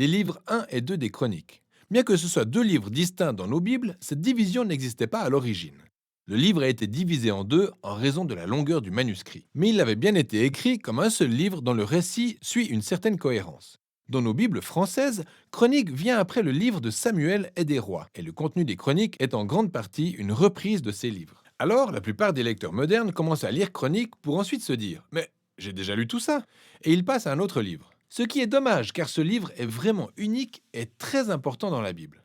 les livres 1 et 2 des Chroniques. Bien que ce soit deux livres distincts dans nos Bibles, cette division n'existait pas à l'origine. Le livre a été divisé en deux en raison de la longueur du manuscrit. Mais il avait bien été écrit comme un seul livre dont le récit suit une certaine cohérence. Dans nos Bibles françaises, Chronique vient après le livre de Samuel et des rois, et le contenu des Chroniques est en grande partie une reprise de ces livres. Alors, la plupart des lecteurs modernes commencent à lire Chronique pour ensuite se dire « Mais j'ai déjà lu tout ça !» et ils passent à un autre livre. Ce qui est dommage car ce livre est vraiment unique et très important dans la Bible.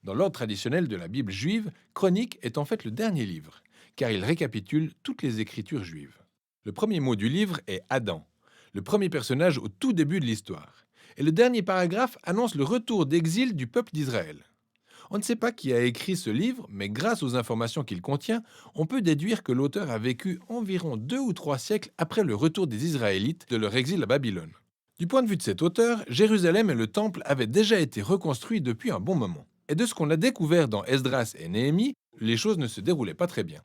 Dans l'ordre traditionnel de la Bible juive, Chronique est en fait le dernier livre, car il récapitule toutes les écritures juives. Le premier mot du livre est Adam, le premier personnage au tout début de l'histoire. Et le dernier paragraphe annonce le retour d'exil du peuple d'Israël. On ne sait pas qui a écrit ce livre, mais grâce aux informations qu'il contient, on peut déduire que l'auteur a vécu environ 2 ou 3 siècles après le retour des Israélites de leur exil à Babylone. Du point de vue de cet auteur, Jérusalem et le Temple avaient déjà été reconstruits depuis un bon moment. Et de ce qu'on a découvert dans Esdras et Néhémie, les choses ne se déroulaient pas très bien.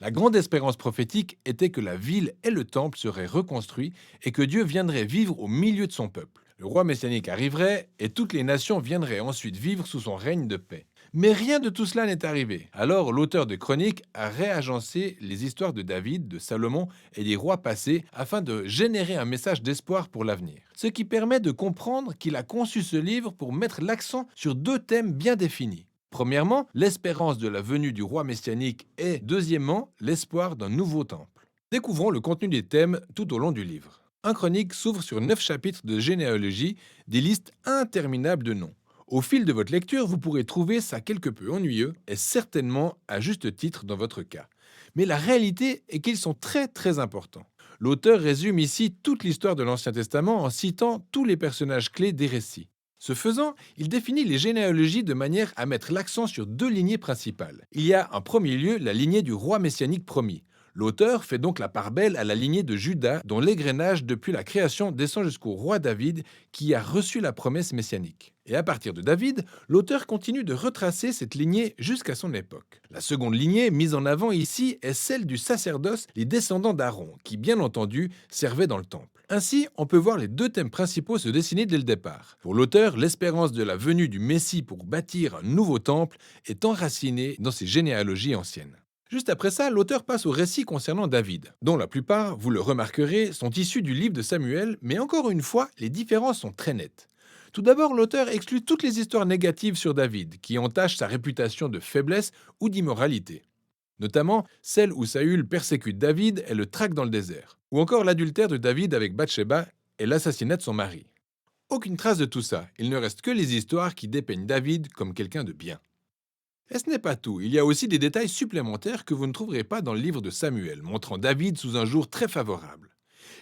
La grande espérance prophétique était que la ville et le temple seraient reconstruits et que Dieu viendrait vivre au milieu de son peuple. Le roi messianique arriverait et toutes les nations viendraient ensuite vivre sous son règne de paix. Mais rien de tout cela n'est arrivé. Alors l'auteur de Chroniques a réagencé les histoires de David, de Salomon et des rois passés afin de générer un message d'espoir pour l'avenir. Ce qui permet de comprendre qu'il a conçu ce livre pour mettre l'accent sur deux thèmes bien définis. Premièrement, l'espérance de la venue du roi messianique et, deuxièmement, l'espoir d'un nouveau temple. Découvrons le contenu des thèmes tout au long du livre. Un chronique s'ouvre sur 9 chapitres de généalogie, des listes interminables de noms. Au fil de votre lecture, vous pourrez trouver ça quelque peu ennuyeux et certainement à juste titre dans votre cas. Mais la réalité est qu'ils sont très importants. L'auteur résume ici toute l'histoire de l'Ancien Testament en citant tous les personnages clés des récits. Ce faisant, il définit les généalogies de manière à mettre l'accent sur deux lignées principales. Il y a en premier lieu la lignée du roi messianique promis. L'auteur fait donc la part belle à la lignée de Juda, dont l'égrenage depuis la création descend jusqu'au roi David, qui a reçu la promesse messianique. Et à partir de David, l'auteur continue de retracer cette lignée jusqu'à son époque. La seconde lignée mise en avant ici est celle du sacerdoce, les descendants d'Aaron, qui bien entendu servaient dans le temple. Ainsi, on peut voir les deux thèmes principaux se dessiner dès le départ. Pour l'auteur, l'espérance de la venue du Messie pour bâtir un nouveau temple est enracinée dans ses généalogies anciennes. Juste après ça, l'auteur passe au récit concernant David, dont la plupart, vous le remarquerez, sont issus du livre de Samuel, mais encore une fois, les différences sont très nettes. Tout d'abord, l'auteur exclut toutes les histoires négatives sur David, qui entachent sa réputation de faiblesse ou d'immoralité. Notamment celle où Saül persécute David et le traque dans le désert, ou encore l'adultère de David avec Bathsheba et l'assassinat de son mari. Aucune trace de tout ça, il ne reste que les histoires qui dépeignent David comme quelqu'un de bien. Et ce n'est pas tout, il y a aussi des détails supplémentaires que vous ne trouverez pas dans le livre de Samuel, montrant David sous un jour très favorable.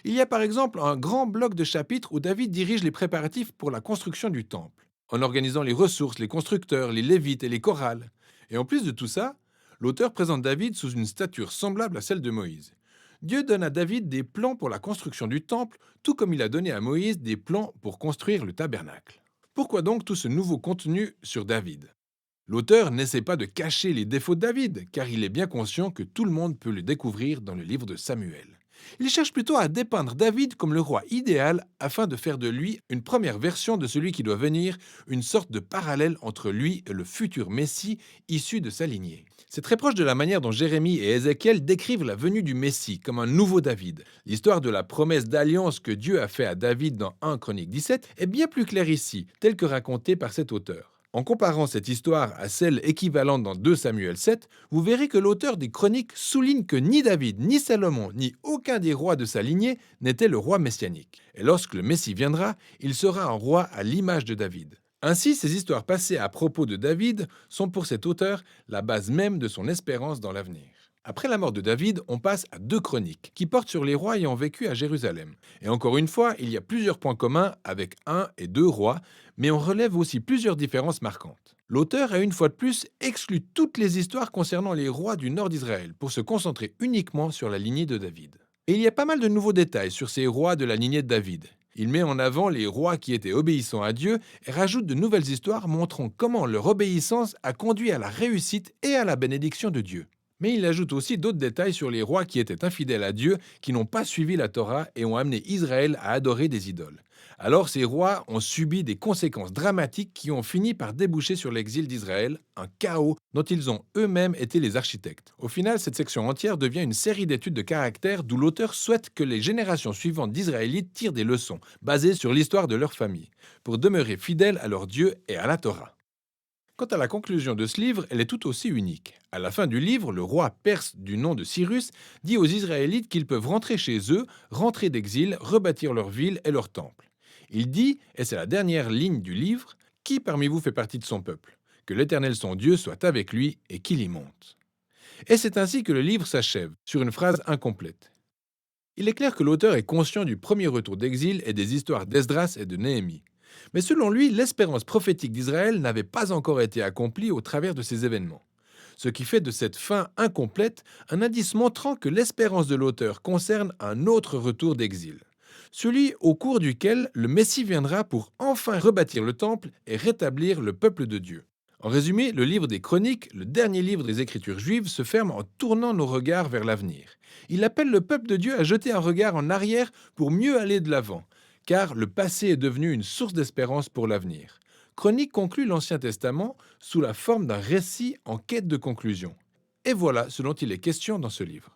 Il y a par exemple un grand bloc de chapitres où David dirige les préparatifs pour la construction du temple, en organisant les ressources, les constructeurs, les lévites et les chorales. Et en plus de tout ça, l'auteur présente David sous une stature semblable à celle de Moïse. Dieu donne à David des plans pour la construction du temple, tout comme il a donné à Moïse des plans pour construire le tabernacle. Pourquoi donc tout ce nouveau contenu sur David ? L'auteur n'essaie pas de cacher les défauts de David, car il est bien conscient que tout le monde peut le découvrir dans le livre de Samuel. Il cherche plutôt à dépeindre David comme le roi idéal afin de faire de lui une première version de celui qui doit venir, une sorte de parallèle entre lui et le futur Messie issu de sa lignée. C'est très proche de la manière dont Jérémie et Ézéchiel décrivent la venue du Messie comme un nouveau David. L'histoire de la promesse d'alliance que Dieu a fait à David dans 1 Chronique 17 est bien plus claire ici, telle que racontée par cet auteur. En comparant cette histoire à celle équivalente dans 2 Samuel 7, vous verrez que l'auteur des Chroniques souligne que ni David, ni Salomon, ni aucun des rois de sa lignée n'était le roi messianique. Et lorsque le Messie viendra, il sera un roi à l'image de David. Ainsi, ces histoires passées à propos de David sont pour cet auteur la base même de son espérance dans l'avenir. Après la mort de David, on passe à 2 chroniques, qui portent sur les rois ayant vécu à Jérusalem. Et encore une fois, il y a plusieurs points communs avec 1 et 2 rois, mais on relève aussi plusieurs différences marquantes. L'auteur a une fois de plus exclu toutes les histoires concernant les rois du nord d'Israël, pour se concentrer uniquement sur la lignée de David. Et il y a pas mal de nouveaux détails sur ces rois de la lignée de David. Il met en avant les rois qui étaient obéissants à Dieu et rajoute de nouvelles histoires montrant comment leur obéissance a conduit à la réussite et à la bénédiction de Dieu. Mais il ajoute aussi d'autres détails sur les rois qui étaient infidèles à Dieu, qui n'ont pas suivi la Torah et ont amené Israël à adorer des idoles. Alors ces rois ont subi des conséquences dramatiques qui ont fini par déboucher sur l'exil d'Israël, un chaos dont ils ont eux-mêmes été les architectes. Au final, cette section entière devient une série d'études de caractère d'où l'auteur souhaite que les générations suivantes d'Israélites tirent des leçons, basées sur l'histoire de leur famille, pour demeurer fidèles à leur Dieu et à la Torah. Quant à la conclusion de ce livre, elle est tout aussi unique. À la fin du livre, le roi perse du nom de Cyrus dit aux Israélites qu'ils peuvent rentrer chez eux, rentrer d'exil, rebâtir leur ville et leur temple. Il dit, et c'est la dernière ligne du livre, qui parmi vous fait partie de son peuple? Que l'Éternel son Dieu soit avec lui et qu'il y monte. Et c'est ainsi que le livre s'achève, sur une phrase incomplète. Il est clair que l'auteur est conscient du premier retour d'exil et des histoires d'Esdras et de Néhémie. Mais selon lui, l'espérance prophétique d'Israël n'avait pas encore été accomplie au travers de ces événements. Ce qui fait de cette fin incomplète un indice montrant que l'espérance de l'auteur concerne un autre retour d'exil. Celui au cours duquel le Messie viendra pour enfin rebâtir le temple et rétablir le peuple de Dieu. En résumé, le livre des Chroniques, le dernier livre des Écritures juives, se ferme en tournant nos regards vers l'avenir. Il appelle le peuple de Dieu à jeter un regard en arrière pour mieux aller de l'avant, car le passé est devenu une source d'espérance pour l'avenir. Chronique conclut l'Ancien Testament sous la forme d'un récit en quête de conclusion. Et voilà ce dont il est question dans ce livre.